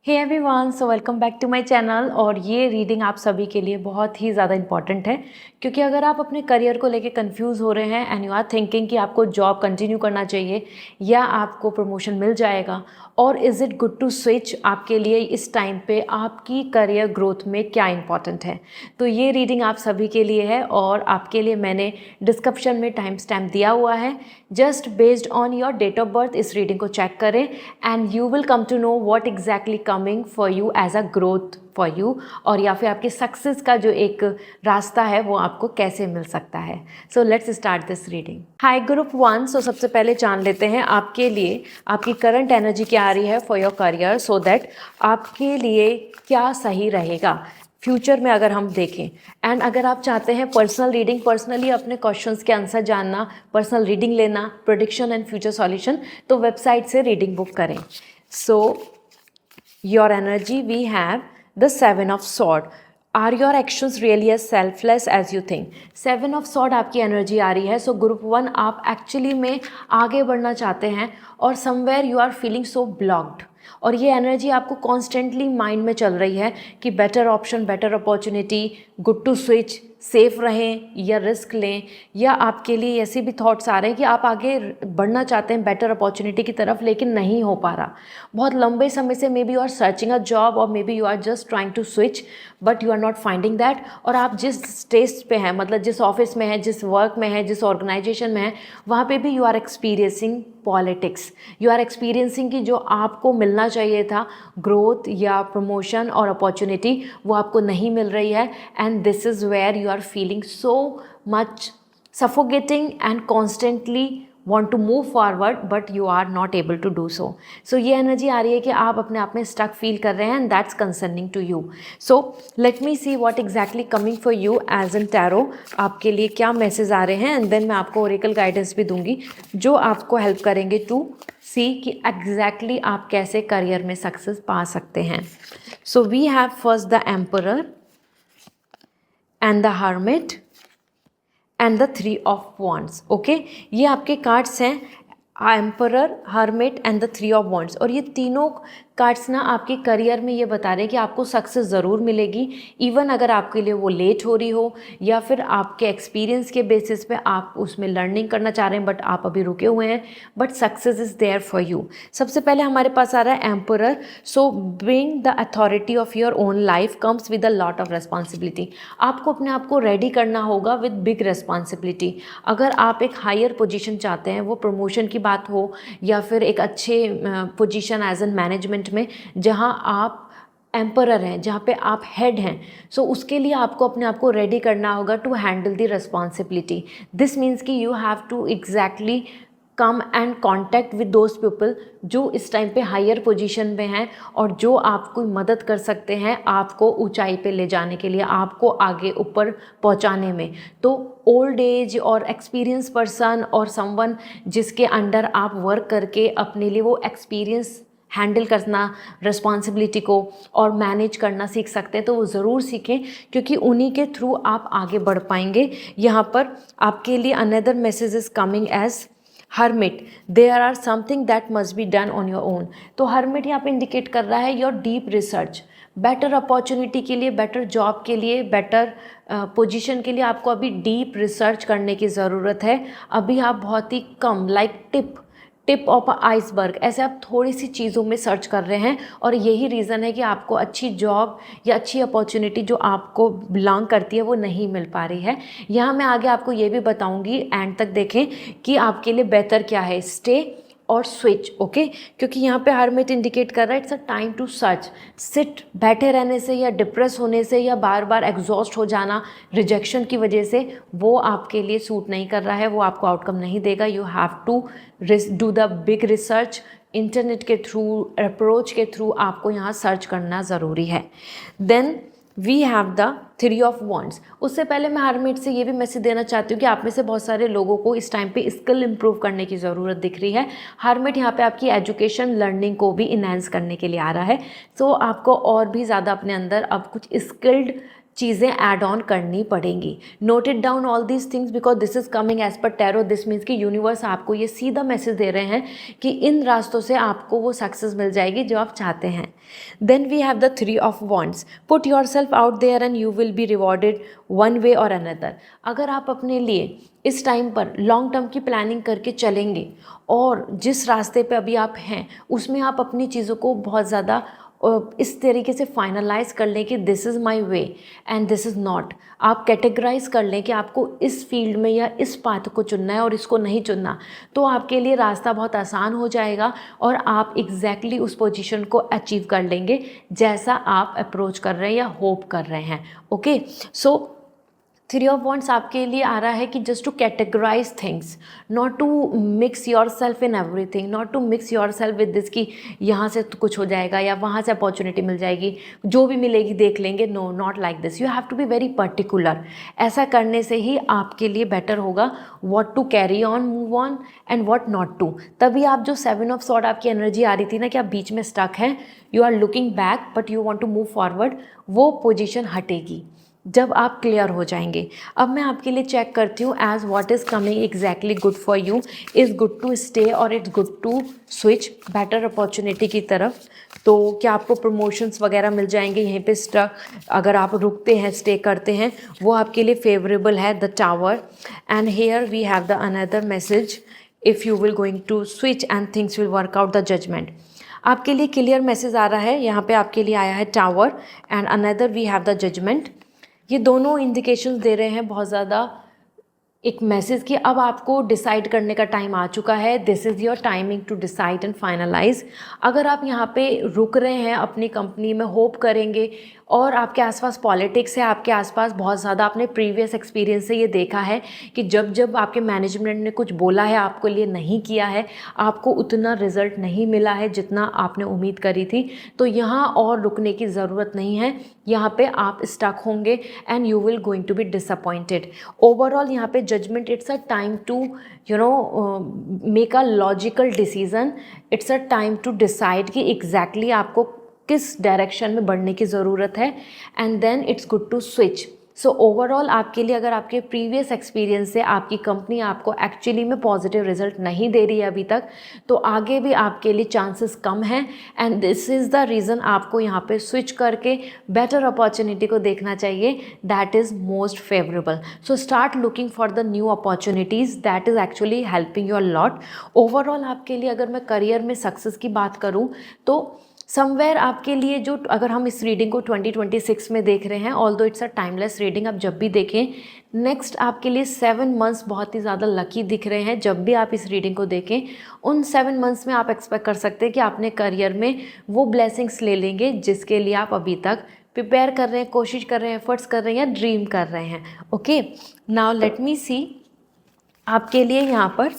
Hey everyone, so welcome back to my channel. और ये reading आप सभी के लिए बहुत ही ज़्यादा इंपॉर्टेंट है, क्योंकि अगर आप अपने करियर को लेके कंफ्यूज हो रहे हैं एंड यू आर थिंकिंग कि आपको जॉब कंटिन्यू करना चाहिए या आपको प्रमोशन मिल जाएगा, और is it good to switch, आपके लिए इस टाइम पे आपकी करियर ग्रोथ में क्या इंपॉर्टेंट है, तो ये रीडिंग आप सभी के लिए है। और आपके लिए मैंने डिस्क्रिप्शन में टाइम स्टैम्प दिया हुआ है। Just based on your date of birth इस रीडिंग को चेक करें and you will come to know what exactly coming for you as a growth for you, और या फिर आपके सक्सेस का जो एक रास्ता है वो आपको कैसे मिल सकता है। So let's start this reading. High group 1। सो सबसे पहले जान लेते हैं आपके लिए आपकी करंट एनर्जी क्या आ रही है for your career, so that आपके लिए क्या सही रहेगा फ्यूचर में अगर हम देखें। एंड अगर आप चाहते हैं पर्सनल रीडिंग, पर्सनली अपने क्वेश्चंस के आंसर जानना, पर्सनल रीडिंग लेना, प्रेडिक्शन एंड फ्यूचर सॉल्यूशन, तो वेबसाइट से रीडिंग बुक करें। So your energy we have the 7 of sword. Are your actions really as selfless as you think? 7 of sword आपकी energy आ रही है। सो ग्रुप 1 आप actually में आगे बढ़ना चाहते हैं और somewhere you are feeling so blocked, और ये एनर्जी आपको कॉन्स्टेंटली माइंड में चल रही है कि better option, better opportunity, good to switch, safe रहें या रिस्क लें, या आपके लिए ऐसे भी थॉट्स आ रहे हैं कि आप आगे बढ़ना चाहते हैं बेटर अपॉर्चुनिटी की तरफ, लेकिन नहीं हो पा रहा। बहुत लंबे समय से maybe you are searching a job और maybe you are just trying to switch but you are not finding that. और आप जिस स्टेज पे हैं, मतलब जिस ऑफिस में हैं, जिस वर्क में हैं, जिस ऑर्गेनाइजेशन में हैं, वहाँ पे भी you are experiencing politics. You are experiencing कि जो आपको मिलना चाहिए था ग्रोथ या प्रमोशन और अपॉर्चुनिटी, वो आपको नहीं मिल रही है। And this is where you are feeling so much suffocating and constantly want to move forward but you are not able to do so. So ये एनर्जी आ रही है कि आप अपने आप में स्टक फील कर रहे हैं and that's concerning to you. So let me see what exactly coming for you as in tarot. आपके लिए क्या मैसेज आ रहे हैं, एंड देन मैं आपको ओरेकल गाइडेंस भी दूंगी जो आपको हेल्प करेंगे टू सी कि एग्जैक्टली आप कैसे करियर में सक्सेस पा सकते हैं। So we have first the emperor and the hermit and the 3 of wands. Okay, ये आपके कार्ड्स हैं, emperor, hermit and the 3 of wands. और ये तीनों कार्ड्स ना आपके करियर में ये बता रहे हैं कि आपको सक्सेस ज़रूर मिलेगी, इवन अगर आपके लिए वो लेट हो रही हो या फिर आपके एक्सपीरियंस के बेसिस पे आप उसमें लर्निंग करना चाह रहे हैं बट आप अभी रुके हुए हैं, but success is there for you. सबसे पहले हमारे पास आ रहा है emperor. So being the authority of your own life comes with a lot of responsibility. आपको अपने आप को रेडी करना होगा विद बिग रेस्पॉन्सिबिलिटी। अगर आप एक हायर पोजीशन चाहते हैं, वो प्रमोशन की बात हो या फिर एक अच्छे पोजीशन एज एन मैनेजमेंट में जहां आप एम्परर हैं, जहाँ पे आप हेड हैं, सो उसके लिए आपको अपने आप को रेडी करना होगा to handle the responsibility. This means कि you have to exactly come and contact with those people जो इस टाइम पे हायर पोजीशन में हैं और जो आपको मदद कर सकते हैं आपको ऊंचाई पे ले जाने के लिए, आपको आगे ऊपर पहुंचाने में। तो ओल्ड एज और एक्सपीरियंस पर्सन और समवन जिसके अंडर आप वर्क करके अपने लिए वो एक्सपीरियंस हैंडल करना, रिस्पॉन्सिबिलिटी को और मैनेज करना सीख सकते हैं, तो वो ज़रूर सीखें, क्योंकि उन्हीं के थ्रू आप आगे बढ़ पाएंगे। यहाँ पर आपके लिए another message is coming as hermit. There are something that must be done on your own. तो हर्मिट यहाँ पे इंडिकेट कर रहा है your deep research. Better opportunity के लिए, बेटर जॉब के लिए, बेटर पोजीशन के लिए आपको अभी डीप रिसर्च करने की ज़रूरत है। अभी आप बहुत ही कम, लाइक टिप ऑफ आइसबर्ग, ऐसे आप थोड़ी सी चीज़ों में सर्च कर रहे हैं, और यही रीज़न है कि आपको अच्छी जॉब या अच्छी अपॉर्चुनिटी जो आपको बिलोंग करती है वो नहीं मिल पा रही है। यहाँ मैं आगे आपको ये भी बताऊँगी, एंड तक देखें कि आपके लिए बेहतर क्या है, स्टे और स्विच। ओके, क्योंकि यहाँ पे हर्मिट इंडिकेट कर रहा है it's a time to search. Sit बैठे रहने से या डिप्रेस होने से या बार बार एग्जॉस्ट हो जाना रिजेक्शन की वजह से, वो आपके लिए सूट नहीं कर रहा है, वो आपको आउटकम नहीं देगा। You have to do the big research. Internet के थ्रू, अप्रोच के थ्रू आपको यहाँ सर्च करना ज़रूरी है। Then we have the 3 of wands. उससे पहले मैं हर्मिट से ये भी मैसेज देना चाहती हूँ कि आप में से बहुत सारे लोगों को इस टाइम पे स्किल इंप्रूव करने की ज़रूरत दिख रही है। हर्मिट यहाँ पे आपकी एजुकेशन, लर्निंग को भी इन्हेंस करने के लिए आ रहा है। सो आपको और भी ज़्यादा अपने अंदर अब कुछ स्किल्ड चीज़ें ऐड ऑन करनी पड़ेंगी। Note it down all these things because this is coming as per tarot. This means कि यूनिवर्स आपको ये सीधा मैसेज दे रहे हैं कि इन रास्तों से आपको वो सक्सेस मिल जाएगी जो आप चाहते हैं। Then we have the 3 of wands. Put your self out there and you will be rewarded one way और अनदर। अगर आप अपने लिए इस टाइम पर लॉन्ग टर्म की प्लानिंग करके चलेंगे और जिस रास्ते पे अभी आप हैं उसमें आप अपनी चीज़ों को बहुत ज़्यादा इस तरीके से फाइनलाइज कर लें कि this is my way and this is not. आप कैटेगराइज कर लें कि आपको इस फील्ड में या इस पाथ को चुनना है और इसको नहीं चुनना, तो आपके लिए रास्ता बहुत आसान हो जाएगा और आप एग्जैक्टली उस पोजीशन को अचीव कर लेंगे जैसा आप अप्रोच कर रहे हैं या होप कर रहे हैं। ओके, सो 3 ऑफ वॉन्ड्स आपके लिए आ रहा है कि just to categorise things, not to mix your self in everything, not to mix your self with this कि यहाँ से तो कुछ हो जाएगा या वहाँ से अपॉर्चुनिटी मिल जाएगी, जो भी मिलेगी देख लेंगे। No, not like this. You have to be very particular. ऐसा करने से ही आपके लिए बेटर होगा what to carry on, move on and what not to. तभी आप जो 7 ऑफ सॉर्ड आपकी एनर्जी आ रही थी ना कि आप बीच में स्टक हैं, you are looking back but you want to move forward, वो पोजिशन हटेगी जब आप क्लियर हो जाएंगे। अब मैं आपके लिए चेक करती हूँ as what is coming exactly good for you. Is good to stay और it's good to switch better opportunity की तरफ। तो क्या आपको प्रमोशंस वगैरह मिल जाएंगे यहीं पे स्टक, अगर आप रुकते हैं, स्टे करते हैं, वो आपके लिए फेवरेबल है, the tower. And here we have the another message, if you will going to switch and things will work out, the judgement. आपके लिए क्लियर मैसेज आ रहा है, यहाँ पे आपके लिए आया है tower and another we have the judgement. ये दोनों इंडिकेशंस दे रहे हैं बहुत ज़्यादा एक मैसेज कि अब आपको डिसाइड करने का टाइम आ चुका है। This is your timing to decide and finalise. अगर आप यहाँ पे रुक रहे हैं अपनी कंपनी में, होप करेंगे और आपके आसपास पॉलिटिक्स है, आपके आसपास बहुत ज़्यादा आपने प्रीवियस एक्सपीरियंस से ये देखा है कि जब जब आपके मैनेजमेंट ने कुछ बोला है, आपके लिए नहीं किया है, आपको उतना रिजल्ट नहीं मिला है जितना आपने उम्मीद करी थी, तो यहाँ और रुकने की ज़रूरत नहीं है। यहाँ पे आप स्टक होंगे and you will going to be disappointed. Overall यहाँ पे judgement, it's a time to make a logical decision. It's a time to decide कि एग्जैक्टली आपको किस डायरेक्शन में बढ़ने की ज़रूरत है and then it's good to switch. So overall आपके लिए, अगर आपके प्रीवियस एक्सपीरियंस से आपकी कंपनी आपको एक्चुअली में पॉजिटिव रिजल्ट नहीं दे रही है अभी तक, तो आगे भी आपके लिए चांसेस कम हैं and this is the reason आपको यहाँ पे स्विच करके बेटर अपॉर्चुनिटी को देखना चाहिए that is most favourable. So start looking for the new opportunities that is actually helping you a lot. Overall आपके लिए अगर मैं करियर में सक्सेस की बात करूँ तो समवेयर आपके लिए जो, अगर हम इस रीडिंग को 2026 में देख रहे हैं, although it's a timeless reading, आप जब भी देखें, नेक्स्ट आपके लिए 7 मंथ्स बहुत ही ज़्यादा लकी दिख रहे हैं। जब भी आप इस रीडिंग को देखें, उन 7 मंथ्स में आप एक्सपेक्ट कर सकते हैं कि आपने करियर में वो ब्लेसिंग्स ले लेंगे जिसके लिए आप अभी तक प्रिपेयर कर रहे हैं, कोशिश कर रहे हैं, एफर्ट्स कर रहे हैं या ड्रीम कर रहे हैं। ओके, नाउ लेट मी सी आपके लिए यहाँ पर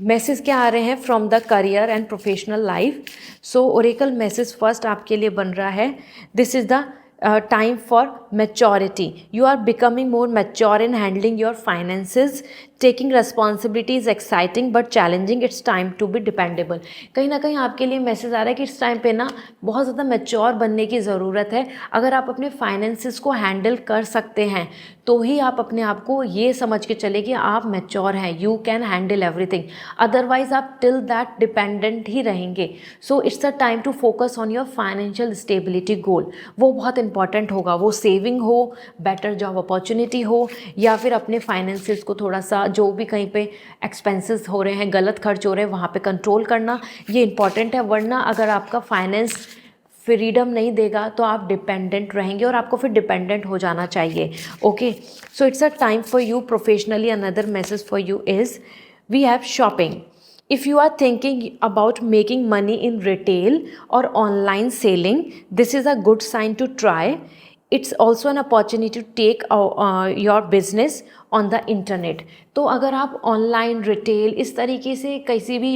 मैसेज क्या आ रहे हैं from the career and professional life. So Oracle message first आपके लिए बन रहा है, this is the time for maturity. You are becoming more mature in handling your finances. Taking responsibility is exciting but challenging. It's time to be dependable. कहीं ना कहीं आपके लिए मैसेज आ रहा है कि इस टाइम पे ना बहुत ज़्यादा मैच्योर बनने की ज़रूरत है। अगर आप अपने फाइनेंसेस को हैंडल कर सकते हैं तो ही आप अपने आप को ये समझ के चले कि आप मैच्योर हैं, you can handle everything. Otherwise आप टिल दैट डिपेंडेंट ही रहेंगे। So it's a time to focus on your financial stability goal. वो बहुत इंपॉर्टेंट होगा, वो सेविंग हो, बेटर जॉब अपॉर्चुनिटी हो, या फिर अपने फाइनेंसेस को थोड़ा सा, जो भी कहीं पे एक्सपेंसेस हो रहे हैं, गलत खर्च हो रहे हैं, वहाँ पे कंट्रोल करना ये इंपॉर्टेंट है। वरना अगर आपका फाइनेंस फ्रीडम नहीं देगा तो आप डिपेंडेंट रहेंगे और आपको फिर डिपेंडेंट हो जाना चाहिए। Okay, so it's a time for you professionally. Another message for you is we have shopping. If you are thinking about making money in retail or online selling, this is a good sign to try. It's also an opportunity to take your business on the internet. तो अगर आप online, retail, इस तरीके से किसी भी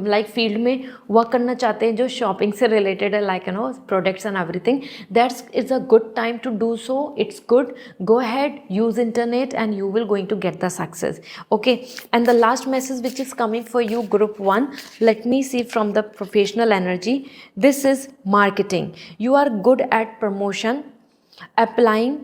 like field में work करना चाहते हैं जो शॉपिंग से रिलेटेड है, like products and everything, that's is a good time to do so. It's good, go ahead, use internet and you will going to get the success. Okay, and the last message which is coming for you, group 1, let me see from the professional energy. This is marketing. You are good at promotion, applying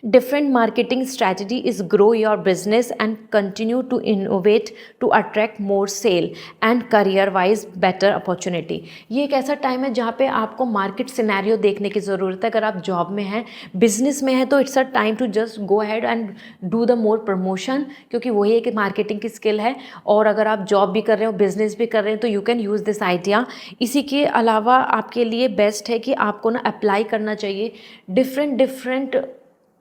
Different marketing strategy is grow your business and continue to innovate to attract more sale and career wise better opportunity। ये एक ऐसा time है जहाँ पे आपको market scenario देखने की ज़रूरत है। अगर आप जॉब में हैं, बिजनेस में हैं, तो it's a time to just go ahead and do the more promotion, क्योंकि वही एक मार्केटिंग की स्किल है। और अगर आप जॉब भी कर रहे हो, बिजनेस भी कर रहे हैं, तो you can use this idea. इसी के अलावा आपके लिए बेस्ट है कि आपको ना अप्लाई करना चाहिए डिफरेंट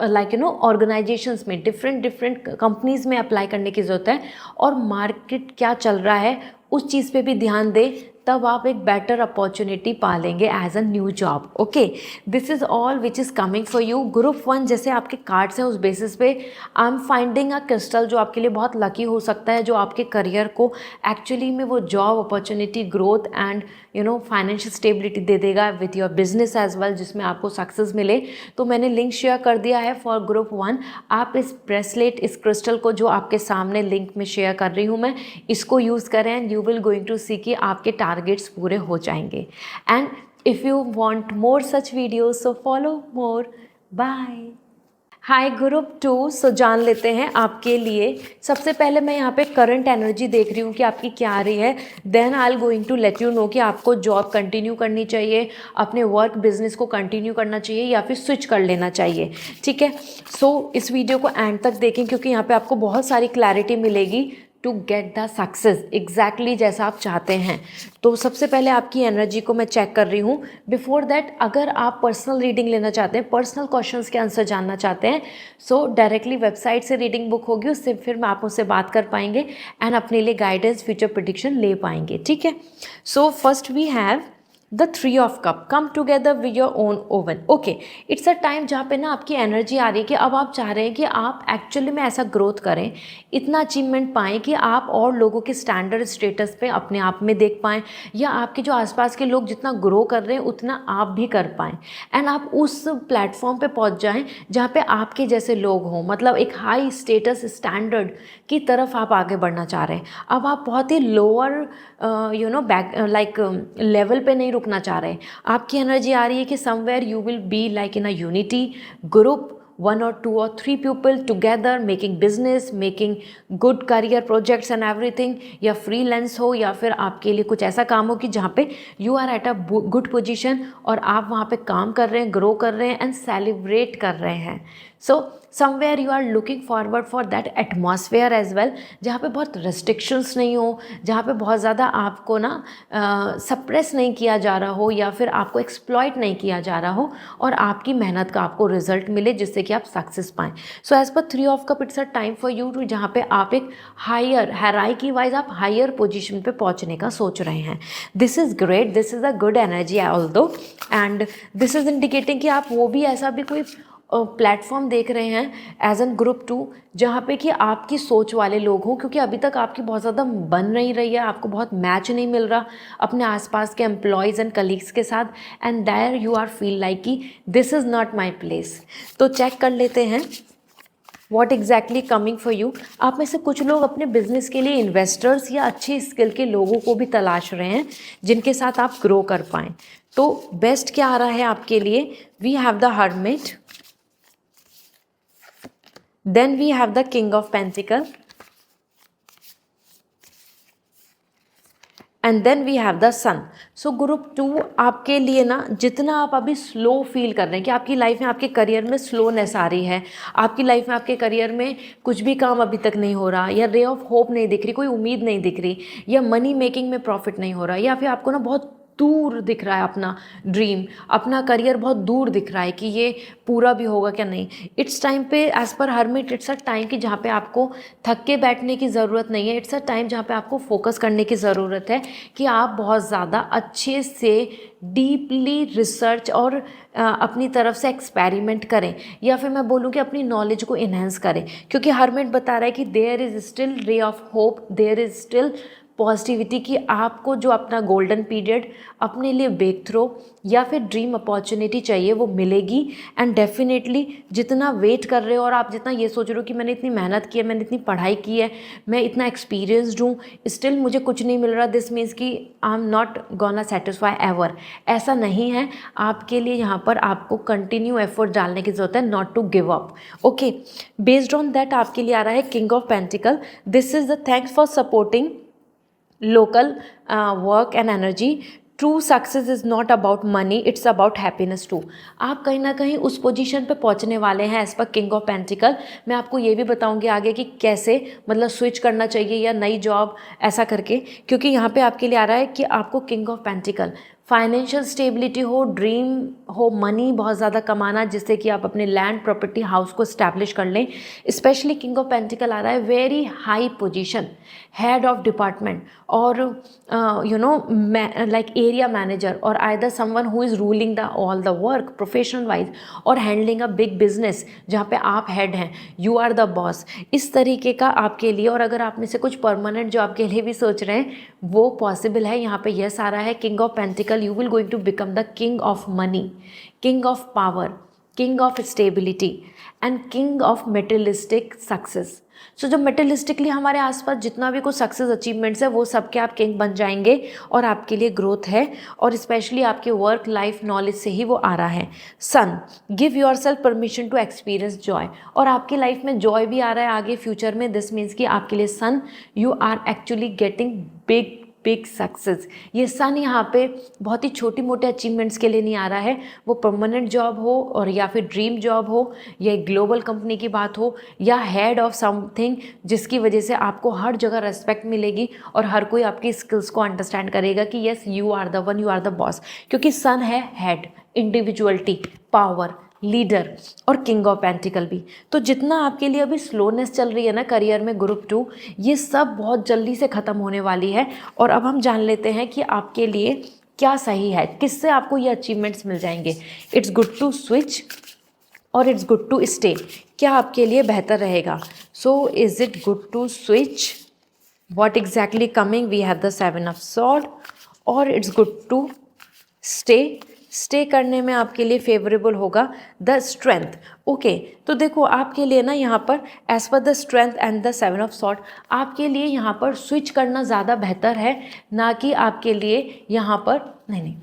लाइक ऑर्गेनाइजेशंस में, डिफरेंट कंपनीज़ में अप्लाई करने की ज़रूरत है। और मार्केट क्या चल रहा है उस चीज़ पे भी ध्यान दें, तब आप एक बेटर अपॉर्चुनिटी पा लेंगे as a new job. Okay, this is all which is coming for you. Group 1 जैसे आपके कार्ड्स हैं, उस बेसिस पे I am finding a crystal जो आपके लिए बहुत लकी हो सकता है, जो आपके करियर को एक्चुअली में वो job opportunity, growth and financial stability दे देगा with your business as well, जिसमें आपको सक्सेस मिले। तो मैंने लिंक शेयर कर दिया है फॉर ग्रुप 1। आप इस ब्रेसलेट, इस क्रिस्टल को जो आपके सामने लिंक में शेयर कर रही हूँ मैं, इसको यूज़ करें and you will going to see कि आपके टारगेट्स पूरे हो जाएंगे। And if you want more such videos so follow more. Bye. Hi group 2। So जान लेते हैं आपके लिए। सबसे पहले मैं यहाँ पे करंट एनर्जी देख रही हूँ कि आपकी क्या आ रही है। Then I am going to let you know कि आपको जॉब कंटिन्यू करनी चाहिए, अपने वर्क बिजनेस को कंटिन्यू करना चाहिए या फिर स्विच कर लेना चाहिए। ठीक है, सो इस वीडियो को एंड तक देखें, क्योंकि यहाँ पे आपको बहुत सारी क्लैरिटी मिलेगी to get the success exactly जैसा आप चाहते हैं। तो सबसे पहले आपकी एनर्जी को मैं चेक कर रही हूँ। बिफोर दैट, अगर आप पर्सनल रीडिंग लेना चाहते हैं, पर्सनल क्वेश्चंस के आंसर जानना चाहते हैं, सो डायरेक्टली वेबसाइट से रीडिंग बुक होगी, उससे फिर मैं आप उससे बात कर पाएंगे एंड अपने लिए गाइडेंस, फ्यूचर प्रेडिक्शन ले पाएंगे। ठीक है, so first we have the 3 of cup, come together with your own oven. Okay, it's a time जहाँ पे ना आपकी एनर्जी आ रही है कि अब आप चाह रहे हैं कि आप एक्चुअली में ऐसा ग्रोथ करें, इतना अचीवमेंट पाएँ कि आप और लोगों के स्टैंडर्ड स्टेटस पे अपने आप में देख पाएँ, या आपके जो आसपास के लोग जितना ग्रो कर रहे हैं उतना आप भी कर पाएँ, एंड आप उस प्लेटफॉर्म पे पहुँच जाएँ जहाँ पे आपके जैसे लोग हों। मतलब एक हाई स्टेटस स्टैंडर्ड की तरफ आप आगे बढ़ना चाह रहे हैं। अब आप बहुत ही लोअर बैक लाइक लेवल पे नहीं रुकना चाह रहे हैं। आपकी एनर्जी आ रही है कि somewhere you will be like in a unity group, 1 or 2 or 3 people together making business, making good career projects and everything, या फ्रीलांस हो या फिर आपके लिए कुछ ऐसा काम हो कि जहाँ पे you are at a good position और आप वहाँ पे काम कर रहे हैं, ग्रो कर रहे हैं एंड सेलिब्रेट कर रहे हैं। So somewhere you are looking forward for that atmosphere as well, जहाँ पे बहुत रिस्ट्रिक्शंस नहीं हो, जहाँ पे बहुत ज़्यादा आपको ना सप्रेस नहीं किया जा रहा हो या फिर आपको एक्सप्लॉइट नहीं किया जा रहा हो, और आपकी मेहनत का आपको रिजल्ट मिले जिससे कि आप सक्सेस पाएँ। सो as per 3 of cup, it's a time for you too, जहाँ पे आप एक हायर हैरार्की वाइज आप हायर पोजीशन पे पहुँचने का सोच रहे हैं। This is great, this is a good energy although, and this is indicating कि आप वो भी ऐसा भी कोई प्लेटफॉर्म देख रहे हैं एज एन ग्रुप 2, जहाँ पे कि आपकी सोच वाले लोग हों, क्योंकि अभी तक आपकी बहुत ज़्यादा बन नहीं रही है, आपको बहुत मैच नहीं मिल रहा अपने आसपास के एम्प्लॉयज़ एंड कलीग्स के साथ, and there you are feel like कि this is not my place. तो चेक कर लेते हैं what exactly coming for you. आप में से कुछ लोग अपने बिजनेस के लिए इन्वेस्टर्स या अच्छी स्किल के लोगों को भी तलाश रहे हैं जिनके साथ आप ग्रो कर पाएँ। तो बेस्ट क्या आ रहा है आपके लिए? We have the hermit, then we have the king of pentacle, and then we have the sun. so group 2 आपके लिए ना, जितना आप अभी स्लो फील कर रहे हैं कि आपकी लाइफ में, आपके करियर में स्लोनेस आ रही है, आपकी लाइफ में, आपके करियर में कुछ भी काम अभी तक नहीं हो रहा, या रे ऑफ होप नहीं दिख रही, कोई उम्मीद नहीं दिख रही, या मनी मेकिंग में प्रॉफिट नहीं हो रहा, या फिर आपको ना बहुत दूर दिख रहा है अपना ड्रीम, अपना करियर बहुत दूर दिख रहा है कि ये पूरा भी होगा क्या नहीं। इट्स टाइम पे as per hermit, it's a time कि जहाँ पे आपको थक के बैठने की ज़रूरत नहीं है। इट्स अ टाइम जहाँ पे आपको फोकस करने की ज़रूरत है कि आप बहुत ज़्यादा अच्छे से डीपली रिसर्च और अपनी तरफ से एक्सपेरिमेंट करें, या फिर मैं बोलूँ कि अपनी नॉलेज को इन्हेंस करें, क्योंकि हर्मिट बता रहा है कि there is still ray of hope, there is still positivity कि आपको जो अपना गोल्डन पीरियड अपने लिए ब्रेक थ्रो या फिर ड्रीम अपॉर्चुनिटी चाहिए वो मिलेगी। एंड डेफिनेटली जितना वेट कर रहे हो और आप जितना ये सोच रहे हो कि मैंने इतनी मेहनत की है, मैंने इतनी पढ़ाई की है, मैं इतना एक्सपीरियंसड हूँ, स्टिल मुझे कुछ नहीं मिल रहा, दिस मीन्स कि I am not gonna satisfy ever, ऐसा नहीं है। आपके लिए यहाँ पर आपको कंटिन्यू एफर्ट डालने की ज़रूरत है, not to give up. Okay, based on that आपके लिए आ रहा है king of pentacle. This is the thanks for supporting local work and energy. True success is not about money, it's about happiness too. आप कहीं ना कहीं उस पोजीशन पे पहुंचने वाले हैं as per king of pentacle. मैं आपको ये भी बताऊंगी आगे कि कैसे मतलब स्विच करना चाहिए या नई जॉब ऐसा करके, क्योंकि यहाँ पे आपके लिए आ रहा है कि आपको king of pentacle financial stability हो, ड्रीम हो, मनी बहुत ज़्यादा कमाना जिससे कि आप अपने लैंड प्रॉपर्टी हाउस को इस्टेब्लिश कर लें। स्पेशली किंग ऑफ पेंटिकल आ रहा है very high position, head of department और you know like area manager और either someone who is ruling the all the work professional wise और हैंडलिंग अ बिग बिजनेस जहाँ पे आप हेड हैं, यू आर द बॉस, इस तरीके का आपके लिए। और अगर आप में से कुछ परमानेंट जॉब के लिए भी सोच रहे हैं वो पॉसिबल है। यहाँ पे यस आ रहा है king of pentacle, you will going to become the king of money, king of power, king of stability and king of materialistic success. सो जो मेटेरियलिस्टिकली हमारे आसपास जितना भी कुछ सक्सेस अचीवमेंट्स है वो सबके आप किंग बन जाएंगे और आपके लिए ग्रोथ है और स्पेशली आपके वर्क लाइफ नॉलेज से ही वो आ रहा है। Sun, give yourself permission to experience joy, और आपकी लाइफ में जॉय भी आ रहा है आगे फ्यूचर में। दिस मीन्स कि आपके लिए sun, you are actually getting big big success. ये सन यहाँ पे बहुत ही छोटी मोटे अचीवमेंट्स के लिए नहीं आ रहा है, वो परमानेंट जॉब हो और या फिर ड्रीम जॉब हो या एक ग्लोबल कंपनी की बात हो या हेड ऑफ समथिंग जिसकी वजह से आपको हर जगह रेस्पेक्ट मिलेगी और हर कोई आपकी स्किल्स को अंडरस्टैंड करेगा कि yes you are the one, you are the boss, क्योंकि सन है हेड, इंडिविजुअलिटी, पावर, लीडर और किंग ऑफ पेंटिकल भी। तो जितना आपके लिए अभी स्लोनेस चल रही है ना करियर में, ग्रुप 2, ये सब बहुत जल्दी से ख़त्म होने वाली है। और अब हम जान लेते हैं कि आपके लिए क्या सही है, किससे आपको ये अचीवमेंट्स मिल जाएंगे। इट्स गुड टू स्विच और इट्स गुड टू स्टे, क्या आपके लिए बेहतर रहेगा। So is it good to switch, what exactly coming, we have the 7 of sword, और it's good to stay. Stay करने में आपके लिए फेवरेबल होगा द स्ट्रेंथ। ओके, तो देखो आपके लिए ना यहाँ पर as per the strength and the 7 of sword आपके लिए यहाँ पर स्विच करना ज़्यादा बेहतर है, ना कि आपके लिए यहाँ पर नहीं।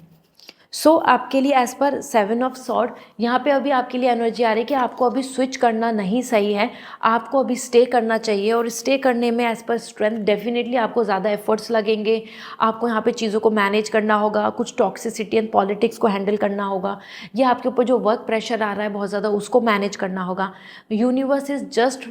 सो आपके लिए एज पर 7 ऑफ सॉर्ड यहाँ पे अभी आपके लिए एनर्जी आ रही है कि आपको अभी स्विच करना नहीं सही है, आपको अभी स्टे करना चाहिए। और स्टे करने में एज पर स्ट्रेंथ डेफिनेटली आपको ज़्यादा एफर्ट्स लगेंगे, आपको यहाँ पे चीज़ों को मैनेज करना होगा, कुछ टॉक्सिसिटी एंड पॉलिटिक्स को हैंडल करना होगा, या आपके ऊपर जो वर्क प्रेशर आ रहा है बहुत ज़्यादा उसको मैनेज करना होगा। Universe is just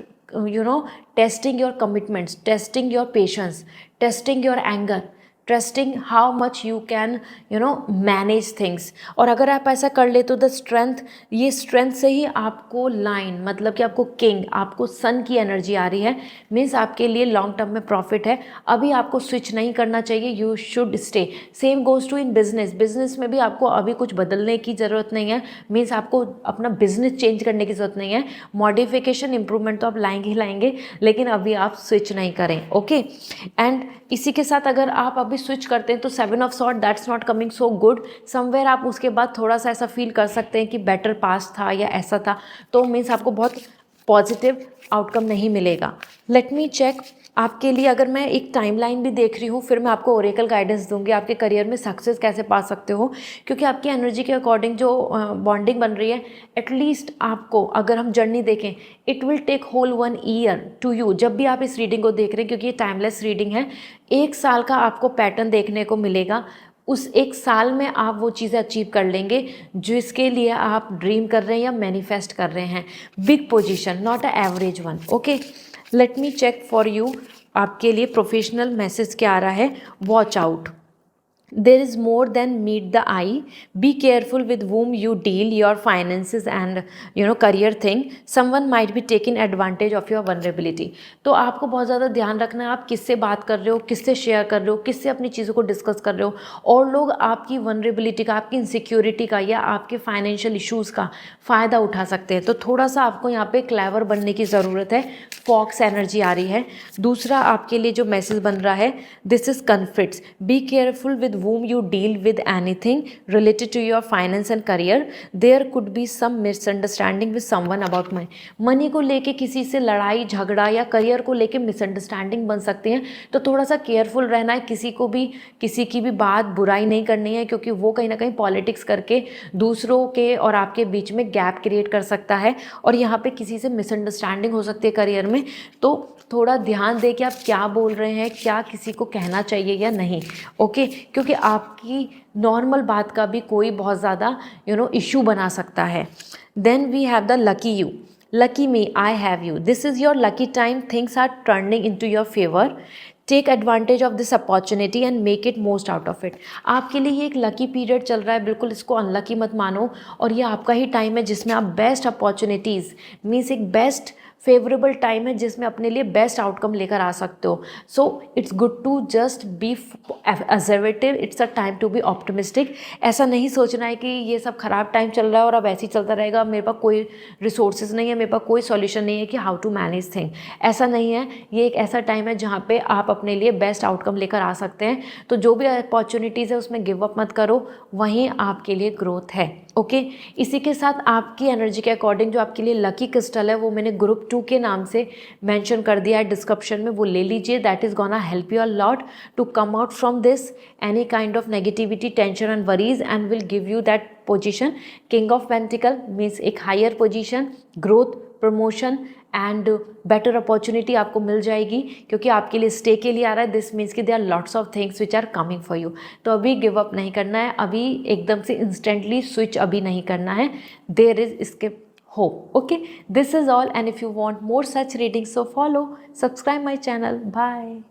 testing your commitments, testing your patience, testing your anger, trusting how much you can manage things. और अगर आप ऐसा कर ले तो द स्ट्रेंथ, ये स्ट्रेंथ से ही आपको लाइन मतलब कि आपको किंग, आपको सन की एनर्जी आ रही है, मीन्स आपके लिए लॉन्ग टर्म में प्रॉफिट है। अभी आपको स्विच नहीं करना चाहिए, you should stay. Same goes to in business, business में भी आपको अभी कुछ बदलने की ज़रूरत नहीं है, मीन्स आपको अपना बिजनेस चेंज करने की ज़रूरत नहीं है। मॉडिफिकेशन इंप्रूवमेंट तो आप लाएंगे ही लाएंगे, लेकिन अभी आप स्विच नहीं करें। ओके, एंड इसी के साथ अगर आप अभी स्विच करते हैं तो 7 of sword that's not coming so good. Somewhere आप उसके बाद थोड़ा सा ऐसा फील कर सकते हैं कि बेटर पास था या ऐसा था, तो मीन्स आपको बहुत पॉजिटिव आउटकम नहीं मिलेगा। लेट मी चेक आपके लिए, अगर मैं एक टाइमलाइन भी देख रही हूँ, फिर मैं आपको ओरेकल गाइडेंस दूंगी आपके करियर में सक्सेस कैसे पा सकते हो, क्योंकि आपकी एनर्जी के अकॉर्डिंग जो बॉन्डिंग बन रही है, एटलीस्ट आपको अगर हम जर्नी देखें it will take whole 1 year to you. जब भी आप इस रीडिंग को देख रहे हैं, क्योंकि ये टाइमलेस रीडिंग है, 1 साल का आपको पैटर्न देखने को मिलेगा। उस 1 साल में आप वो चीज़ें अचीव कर लेंगे जिसके लिए आप ड्रीम कर रहे हैं या मैनिफेस्ट कर रहे हैं। Big position, not a average one. Okay, let me check for you, आपके लिए प्रोफेशनल मैसेज क्या आ रहा है। Watch out, there is more than meet the eye. Be careful with whom you deal your finances and career thing. Someone might be taking advantage of your vulnerability. तो आपको बहुत ज़्यादा ध्यान रखना है आप किससे बात कर रहे हो, किससे शेयर कर रहे हो, किससे अपनी चीज़ों को डिस्कस कर रहे हो। और लोग आपकी vulnerability का, आपकी इनसिक्योरिटी का या आपके फाइनेंशियल इश्यूज़ का फ़ायदा उठा सकते हैं। तो थोड़ा सा आपको यहाँ पे क्लेवर बनने की ज़रूरत है। फॉक्स एनर्जी आ रही है। दूसरा आपके लिए जो मैसेज बन रहा है, this is conflicts, be careful with whom you deal with anything related to your finance and career. There could be some misunderstanding with someone about money. Money को लेके किसी से लड़ाई झगड़ा या करियर को लेके मिसअंडरस्टैंडिंग बन सकती हैं। तो थोड़ा सा केयरफुल रहना है, किसी की भी बात बुराई नहीं करनी है, क्योंकि वो कहीं ना कहीं पॉलिटिक्स करके दूसरों के और आपके बीच में गैप क्रिएट कर सकता है और यहाँ पे किसी से मिसअंडरस्टैंडिंग हो सकती है करियर में। तो थोड़ा ध्यान दें कि आप क्या बोल रहे हैं, क्या किसी को कहना चाहिए या नहीं। ओके, क्योंकि आपकी नॉर्मल बात का भी कोई बहुत ज़्यादा इशू बना सकता है। Then we have the lucky you, lucky me, I have you, this is your lucky time, things are turning into your favour, take advantage of this opportunity and make it most out of it. आपके लिए ये एक lucky period चल रहा है, बिल्कुल इसको unlucky मत मानो। और ये आपका ही टाइम है जिसमें आप बेस्ट अपॉर्चुनिटीज़ मीन्स एक बेस्ट फेवरेबल टाइम है जिसमें अपने लिए बेस्ट आउटकम लेकर आ सकते हो। So it's good to just be conservative, it's a time to be optimistic. ऐसा नहीं सोचना है कि ये सब ख़राब टाइम चल रहा है और अब ऐसे ही चलता रहेगा, मेरे पास कोई रिसोर्सेज नहीं है, मेरे पास कोई सॉल्यूशन नहीं है कि हाउ टू मैनेज थिंग। ऐसा नहीं है, ये एक ऐसा टाइम है जहाँ पे आप अपने लिए बेस्ट आउटकम लेकर आ सकते हैं। तो जो भी अपॉर्चुनिटीज़ है उसमें गिव अप मत करो, वहीं आपके लिए ग्रोथ है। ओके, इसी के साथ आपकी एनर्जी के अकॉर्डिंग जो आपके लिए लकी क्रिस्टल है वो मैंने ग्रुप 2 के नाम से मेंशन कर दिया है डिस्क्रिप्शन में, वो ले लीजिए। That is gonna help you a lot to come out from this any kind of negativity, tension and worries, and will give you that position. King of pentacle means एक higher position, growth, promotion and better opportunity आपको मिल जाएगी, क्योंकि आपके लिए stay के लिए आ रहा है। दिस मीन्स कि there are lots of things which are coming for you. तो अभी गिव अप नहीं करना है, अभी एकदम से इंस्टेंटली स्विच अभी नहीं करना है, देयर इज इसके hope. Okay, this is all, and if you want more such reading so follow, subscribe my channel. Bye.